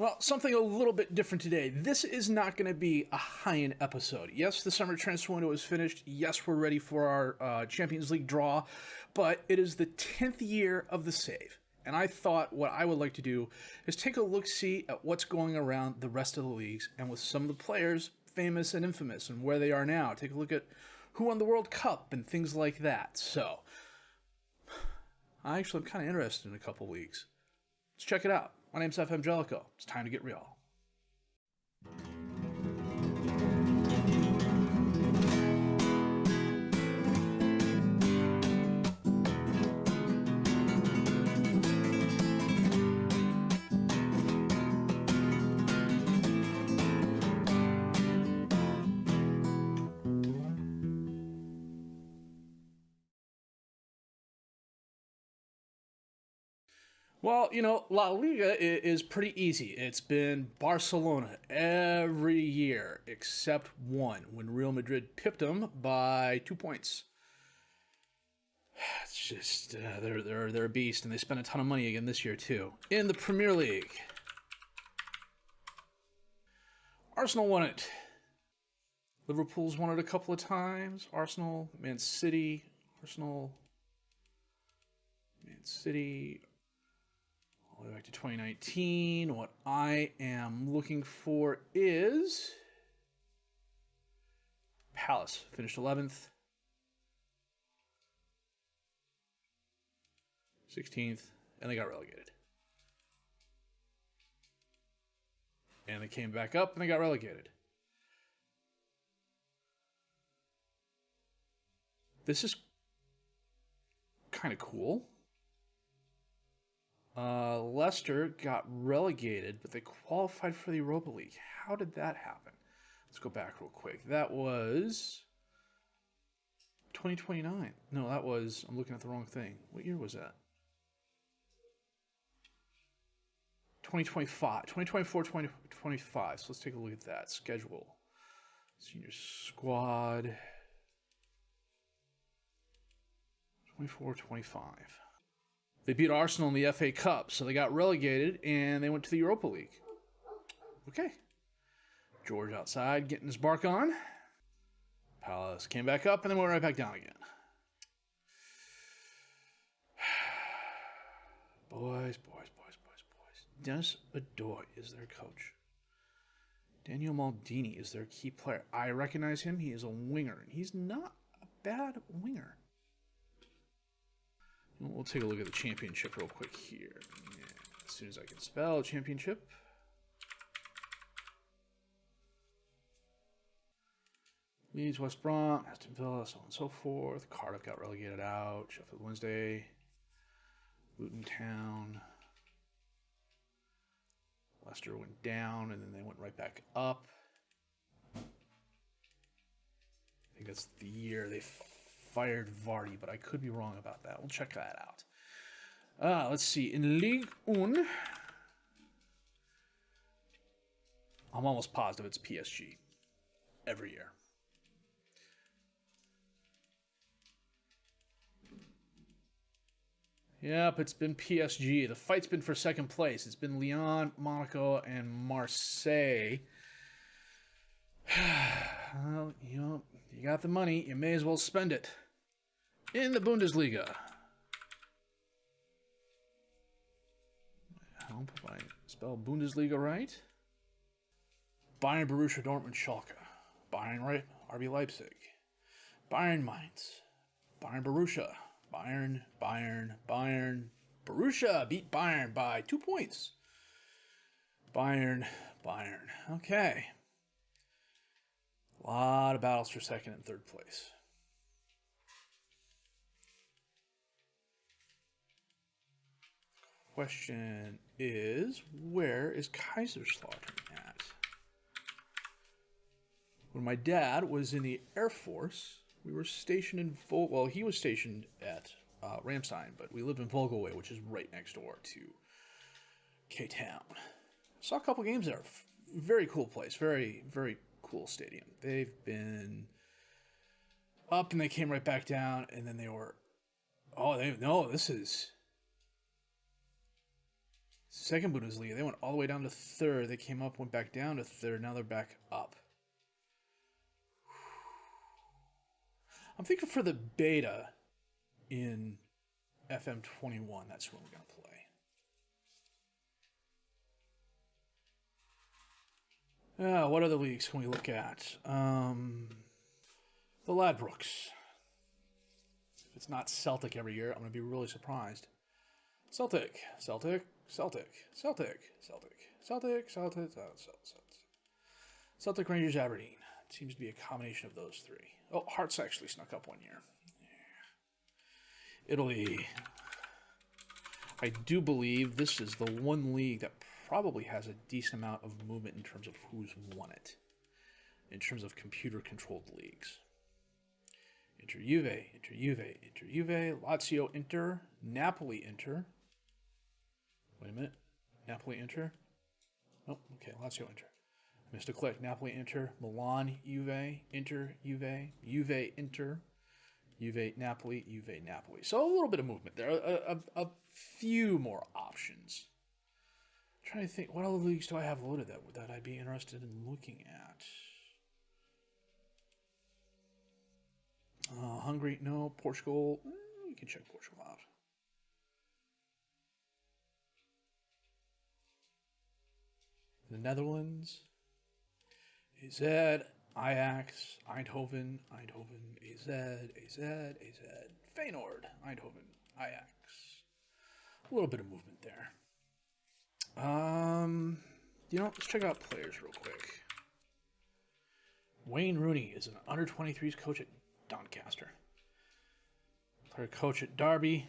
Well, something a little bit different today. This is not going to be a high-end episode. Yes, the summer transfer window is finished. Yes, we're ready for our Champions League draw, but it is the 10th year of the save. And I thought what I would like to do is take a look-see at what's going around the rest of the leagues and with some of the players, famous and infamous, and where they are now. Take a look at who won the World Cup and things like that. So, I'm kind of interested in a couple leagues. Let's check it out. My name's FM20. It's time to get real. Well, La Liga is pretty easy. It's been Barcelona every year except one, when Real Madrid pipped them by 2 points. It's just, they're a beast, and they spent a ton of money again this year, too. In the Premier League, Arsenal won it. Liverpool's won it a couple of times. Arsenal, Man City, Arsenal, Man City, all the way back to 2019. What I am looking for is Palace. Finished 11th. 16th. And they got relegated. And they came back up and they got relegated. This is kind of cool. Leicester got relegated, but they qualified for the Europa League. How did that happen? Let's go back real quick. That was 2029. No, that was... I'm looking at the wrong thing. What year was that? 2025. 2024, 2025. So let's take a look at that. Schedule. Senior squad. 24, 25. They beat Arsenal in the FA Cup, so they got relegated, and they went to the Europa League. Okay. George outside, getting his bark on. Palace came back up, and then went right back down again. Boys. Dennis Adoy is their coach. Daniel Maldini is their key player. I recognize him. He is a winger, and he's not a bad winger. We'll take a look at the championship real quick here. Yeah, as soon as I can spell championship. Leeds, West Brom, Aston Villa, so on and so forth. Cardiff got relegated out. Sheffield Wednesday. Luton Town. Leicester went down, and then they went right back up. I think that's the year they fired Vardy, but I could be wrong about that. We'll check that out. Let's see. In Ligue 1, I'm almost positive it's PSG every year. Yep, it's been PSG. The fight's been for second place. It's been Lyon, Monaco, and Marseille. Well, you got the money. You may as well spend it. In the Bundesliga. I hope I spell Bundesliga right. Bayern, Borussia Dortmund, Schalke. Bayern, right? RB Leipzig. Bayern, Mainz. Bayern, Borussia. Bayern. Borussia beat Bayern by 2 points. Bayern. Okay. A lot of battles for second and third place. Question is, where is Kaiserslautern at? When my dad was in the Air Force, we were stationed in he was stationed at Ramstein, but we lived in Vogelway, which is right next door to K-Town. Saw a couple games there. Very cool place. Very, very cool stadium. They've been up and they came right back down, and then they were... this is... Second Bundesliga, they went all the way down to third. They came up, went back down to third. Now they're back up. I'm thinking for the beta in FM21, that's when we're going to play. What other leagues can we look at? The Ladbrokes. If it's not Celtic every year, I'm going to be really surprised. Celtic. Celtic Rangers Aberdeen. It seems to be a combination of those three. Oh, Hearts actually snuck up one year. Yeah. Italy. I do believe this is the one league that probably has a decent amount of movement in terms of who's won it. In terms of computer-controlled leagues. Inter Juve, Lazio Inter, Napoli Inter. Wait a minute. Napoli Inter. Oh, okay, Lazio Inter. Missed a click. Napoli Inter, Milan Juve, Inter Juve, Juve Inter, Juve Napoli, Juve Napoli. So a little bit of movement there. A few more options. I'm trying to think, what other leagues do I have loaded that I'd be interested in looking at? Hungary, no. Portugal, you can check Portugal out. The Netherlands, AZ, Ajax, Eindhoven, AZ, Feyenoord, Eindhoven, Ajax. A little bit of movement there. Let's check out players real quick. Wayne Rooney is an under-23s coach at Doncaster. Player coach at Derby.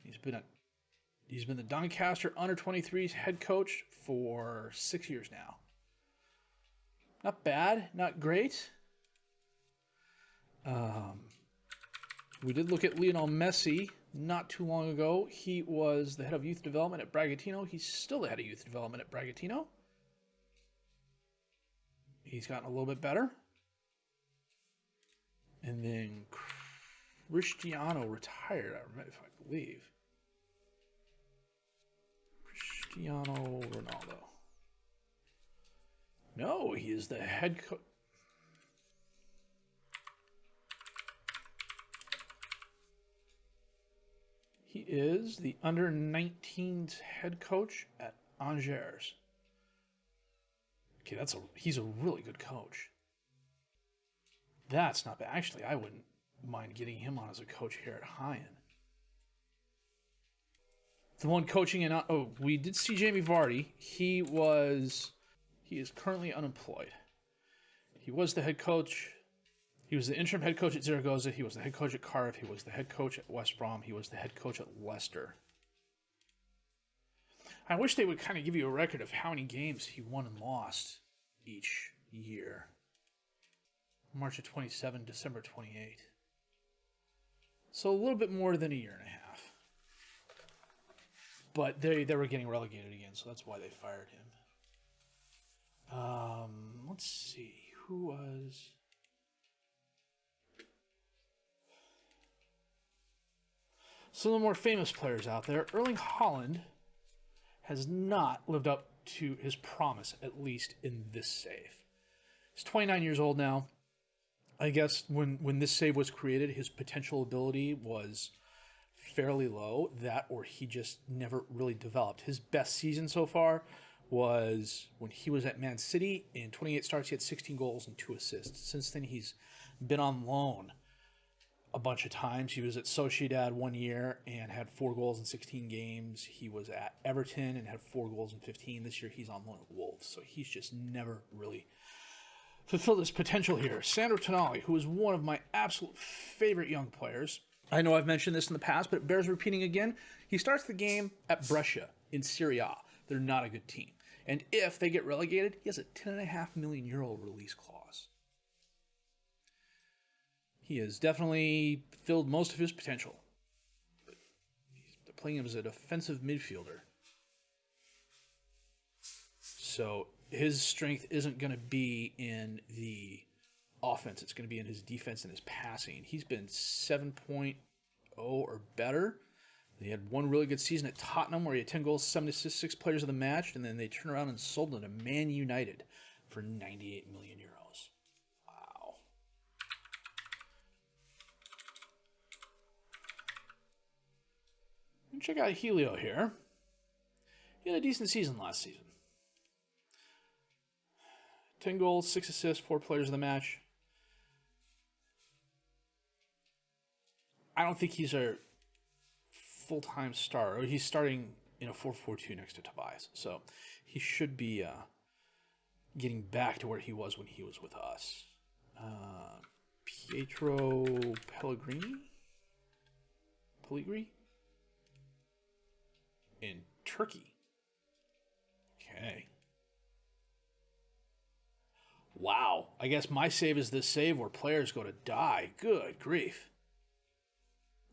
He's been the Doncaster under-23s head coach for 6 years now. Not bad, not great. We did look at Lionel Messi not too long ago. He was the head of youth development at Bragantino. He's still the head of youth development at Bragantino. He's gotten a little bit better. And then Cristiano retired, I believe. Cristiano Ronaldo. No, he is the head coach. He is the under-19s head coach at Angers. Okay, he's a really good coach. That's not bad. Actually, I wouldn't mind getting him on as a coach here at Hyen. The one coaching in... we did see Jamie Vardy. He is currently unemployed. He was the head coach. He was the interim head coach at Zaragoza. He was the head coach at Cardiff. He was the head coach at West Brom. He was the head coach at Leicester. I wish they would kind of give you a record of how many games he won and lost each year. March of 27, December 28. So a little bit more than a year and a half. But they were getting relegated again, so that's why they fired him. Let's see. Who was... Some of the more famous players out there. Erling Haaland has not lived up to his promise, at least in this save. He's 29 years old now. I guess when this save was created, his potential ability was fairly low. That or he just never really developed. His best season so far was when he was at Man City. In 28 starts, he had 16 goals and 2 assists. Since then, he's been on loan a bunch of times. He was at Sociedad 1 year and had 4 goals in 16 games. He was at Everton and had 4 goals in 15. This year, he's on loan at Wolves. So he's just never really fulfilled his potential here. Sandro Tonali, who is one of my absolute favorite young players. I know I've mentioned this in the past, but it bears repeating again. He starts the game at Brescia in Serie A. They're not a good team. And if they get relegated, he has a €10.5 million release clause. He has definitely filled most of his potential. But they're playing him as a defensive midfielder. So his strength isn't going to be in the offense. It's going to be in his defense and his passing. He's been 7.0 or better He had one really good season at Tottenham where he had 10 goals, 7 assists, 6 players of the match, and then they turned around and sold him to Man United for 98 million euros. Wow. And check out Helio here. He had a decent season last season. 10 goals, 6 assists, 4 players of the match. I don't think he's a full-time starter. He's starting in a 4-4-2 next to Tobias. So he should be getting back to where he was when he was with us. Pietro Pellegrini? In Turkey. Okay. Wow. I guess my save is this save where players go to die. Good grief.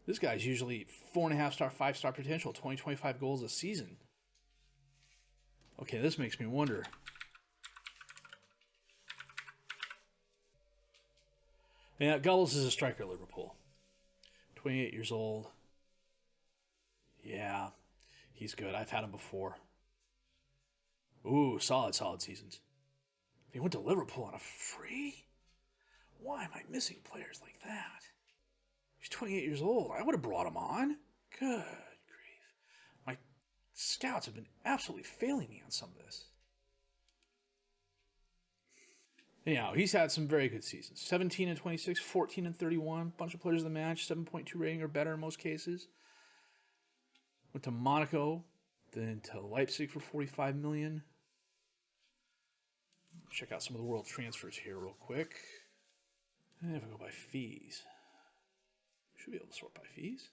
This guy's usually 4.5-star, 5-star potential, 20-25 goals a season. Okay, this makes me wonder. Yeah, Gulls is a striker at Liverpool. 28 years old. Yeah, he's good. I've had him before. Ooh, solid seasons. He went to Liverpool on a free? Why am I missing players like that? He's 28 years old. I would have brought him on. Good grief. My scouts have been absolutely failing me on some of this. Anyhow, he's had some very good seasons. 17 and 26, 14 and 31. Bunch of players of the match, 7.2 rating or better in most cases. Went to Monaco, then to Leipzig for 45 million. Check out some of the world transfers here real quick. And if I go by fees. Should be able to sort by fees.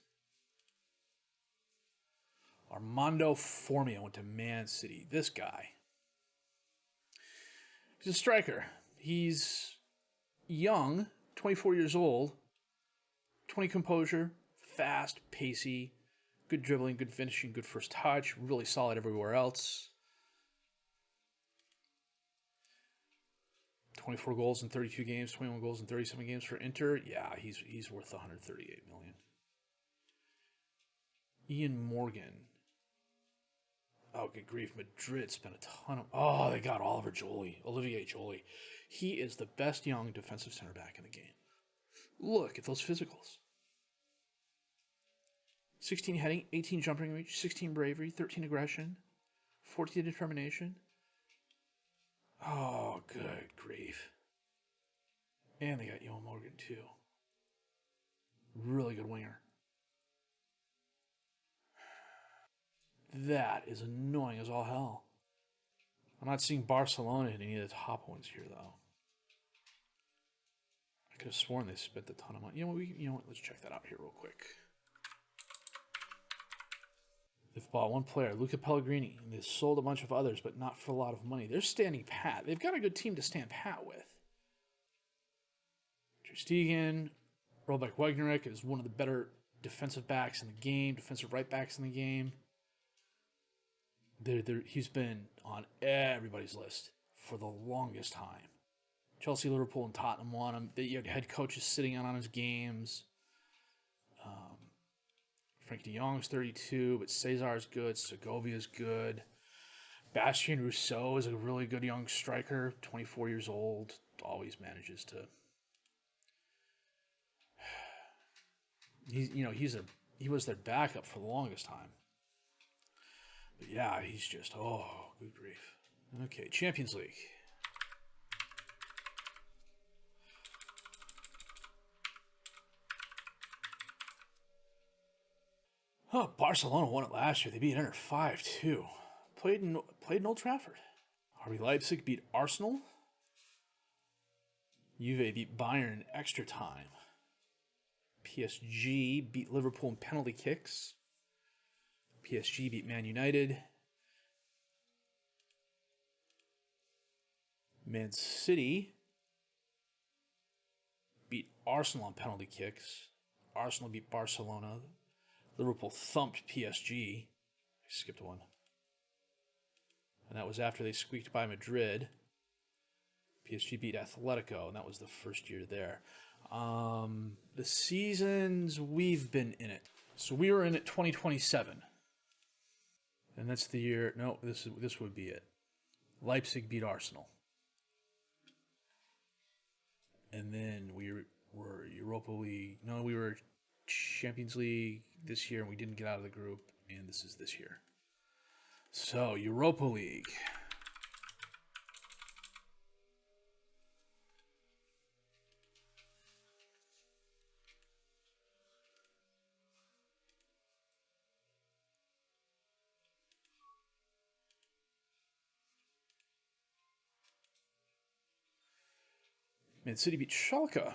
Armando Formia went to Man City. This guy. He's a striker. He's young, 24 years old, 20 composure, fast, pacey, good dribbling, good finishing, good first touch, really solid everywhere else. 24 goals in 32 games, 21 goals in 37 games for Inter. Yeah, he's worth 138 million. Ian Morgan. Oh, good grief. Madrid spent a ton of... Oh, they got Olivier Jolie. He is the best young defensive center back in the game. Look at those physicals. 16 heading, 18 jumping reach, 16 bravery, 13 aggression, 14 determination. Oh, good grief. And they got Ian Morgan, too. Really good winger. That is annoying as all hell. I'm not seeing Barcelona in any of the top ones here, though. I could have sworn they spent a ton of money. You know what? Let's check that out here real quick. They've bought one player, Luca Pellegrini, and they've sold a bunch of others, but not for a lot of money. They're standing pat. They've got a good team to stand pat with. Ter Stegen, Robek Wagnerek is one of the better defensive backs in the game, defensive right backs in the game. He's been on everybody's list for the longest time. Chelsea, Liverpool, and Tottenham want him. You had head coaches sitting on his games. Frank de Jong's 32, but Cesar's good. Segovia's good. Bastien Rousseau is a really good young striker, 24 years old. Always manages to. He was their backup for the longest time. But yeah, he's just good grief. Okay, Champions League. Oh, Barcelona won it last year. They beat Inter 5-2. Played in Old Trafford. RB Leipzig beat Arsenal. Juve beat Bayern in extra time. PSG beat Liverpool in penalty kicks. PSG beat Man United. Man City beat Arsenal on penalty kicks. Arsenal beat Barcelona. Liverpool thumped PSG. I skipped one. And that was after they squeaked by Madrid. PSG beat Atletico, and that was the first year there. The seasons we've been in it. So we are in at 2027. And that's the year. No, this would be it. Leipzig beat Arsenal. And then we were Europa League. No, we were Champions League this year, and we didn't get out of the group. And this is this year. So, Europa League. Man City beat Schalke.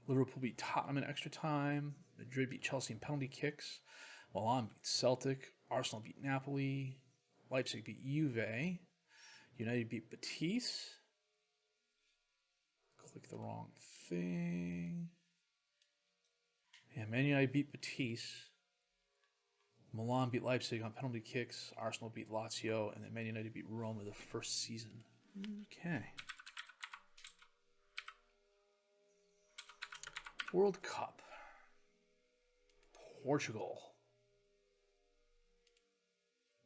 Liverpool beat Tottenham in extra time. Madrid beat Chelsea in penalty kicks. Milan beat Celtic. Arsenal beat Napoli. Leipzig beat Juve. United beat Betis. Click the wrong thing. Yeah, Man United beat Betis. Milan beat Leipzig on penalty kicks. Arsenal beat Lazio. And then Man United beat Roma the first season. Okay. World Cup. Portugal.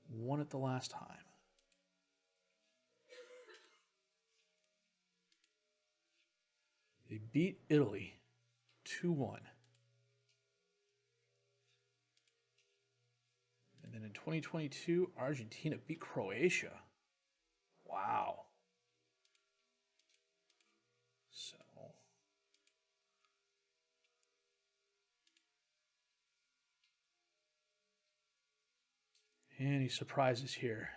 Won it the last time. They beat Italy 2-1. And then in 2022, Argentina beat Croatia. Wow. So any surprises here?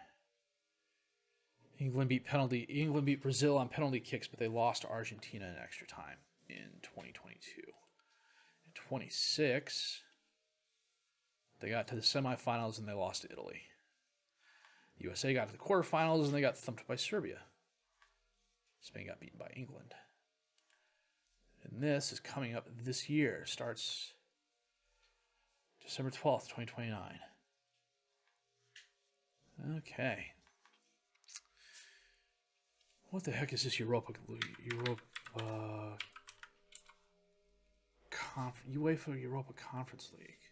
England beat Brazil on penalty kicks, but they lost to Argentina in extra time in 2022. In 26, they got to the semifinals and they lost to Italy. The USA got to the quarterfinals and they got thumped by Serbia. Spain got beaten by England. And this is coming up this year. Starts December 12th, 2029. Okay. What the heck is this UEFA Europa Conference League?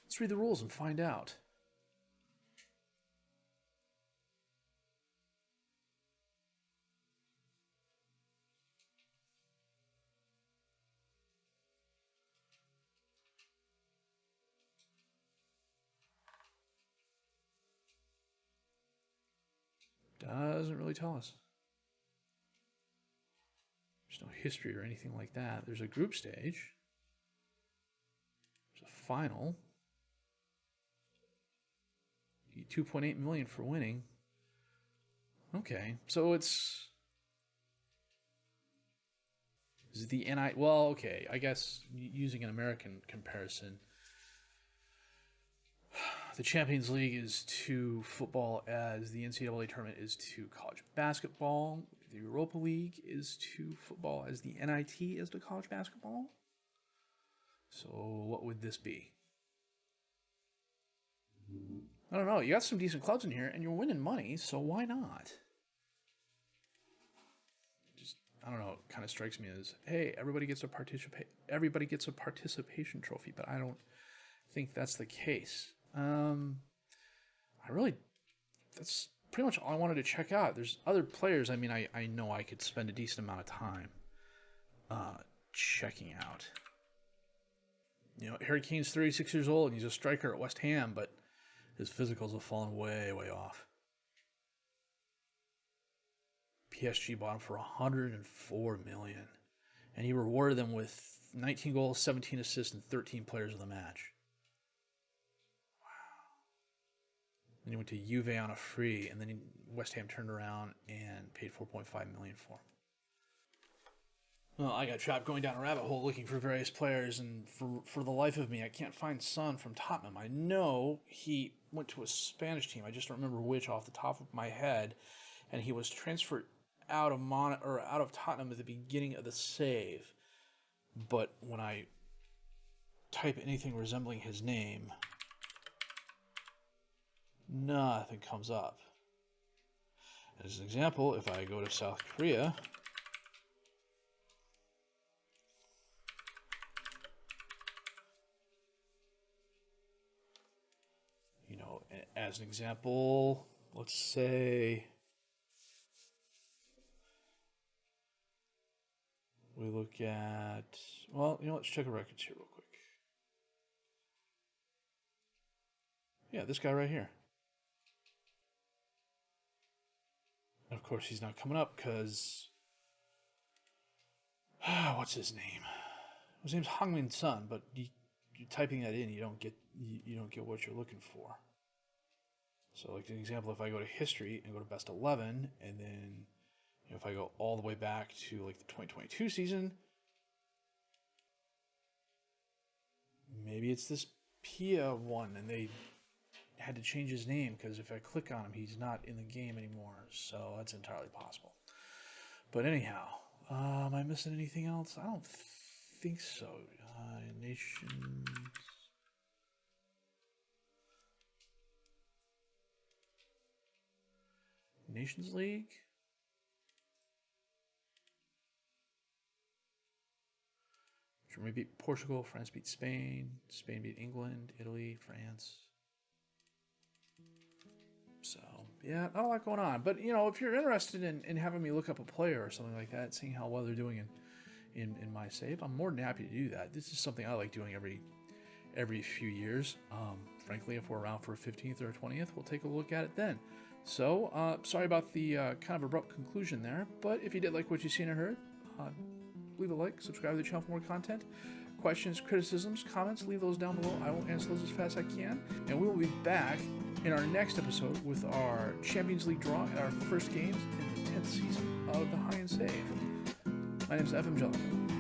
Let's read the rules and find out. Doesn't really tell us. There's no history or anything like that. There's a group stage. There's a final. You get 2.8 million for winning. Okay, so is the NI? Well, okay, I guess using an American comparison, the Champions League is to football as the NCAA tournament is to college basketball. The Europa League is to football as the NIT is to college basketball. So what would this be? I don't know. You got some decent clubs in here, and you're winning money, so why not? Just, I don't know. It kind of strikes me as, hey, everybody gets a participation trophy, but I don't think that's the case. That's pretty much all I wanted to check out. There's other players. I mean, I know I could spend a decent amount of time checking out. You know, Harry Kane's 36 years old and he's a striker at West Ham, but his physicals have fallen way, way off. PSG bought him for $104 million, and he rewarded them with 19 goals, 17 assists, and 13 players of the match. Then he went to Juve on a free, and then West Ham turned around and paid $4.5 million for him. Well, I got trapped going down a rabbit hole looking for various players, and for the life of me, I can't find Son from Tottenham. I know he went to a Spanish team. I just don't remember which off the top of my head, and he was transferred out of Tottenham at the beginning of the save. But when I type anything resembling his name, nothing comes up. As an example, if I go to South Korea, As an example, let's say we look at, well, let's check our records here real quick. Yeah, this guy right here. Of course, he's not coming up because what's his name? His name's Hongmin Sun, but you're typing that in, you don't get what you're looking for. So, like an example, if I go to history and go to best 11, and then if I go all the way back to like the 2022 season, maybe it's this Pia one, and they had to change his name because if I click on him, he's not in the game anymore. So that's entirely possible. But anyhow, am I missing anything else? I don't think so. Nations League. Germany beat Portugal. France beat Spain. Spain beat England. Italy. France. So, yeah, not a lot going on. But, if you're interested in having me look up a player or something like that, seeing how well they're doing in my save, I'm more than happy to do that. This is something I like doing every few years. Frankly, if we're around for a 15th or a 20th, we'll take a look at it then. So, sorry about the kind of abrupt conclusion there. But if you did like what you've seen or heard, leave a like, subscribe to the channel for more content. Questions, criticisms, comments, leave those down below. I will answer those as fast as I can. And we will be back in our next episode with our Champions League draw and our first games in the 10th season of the High and Save. My name is FM20.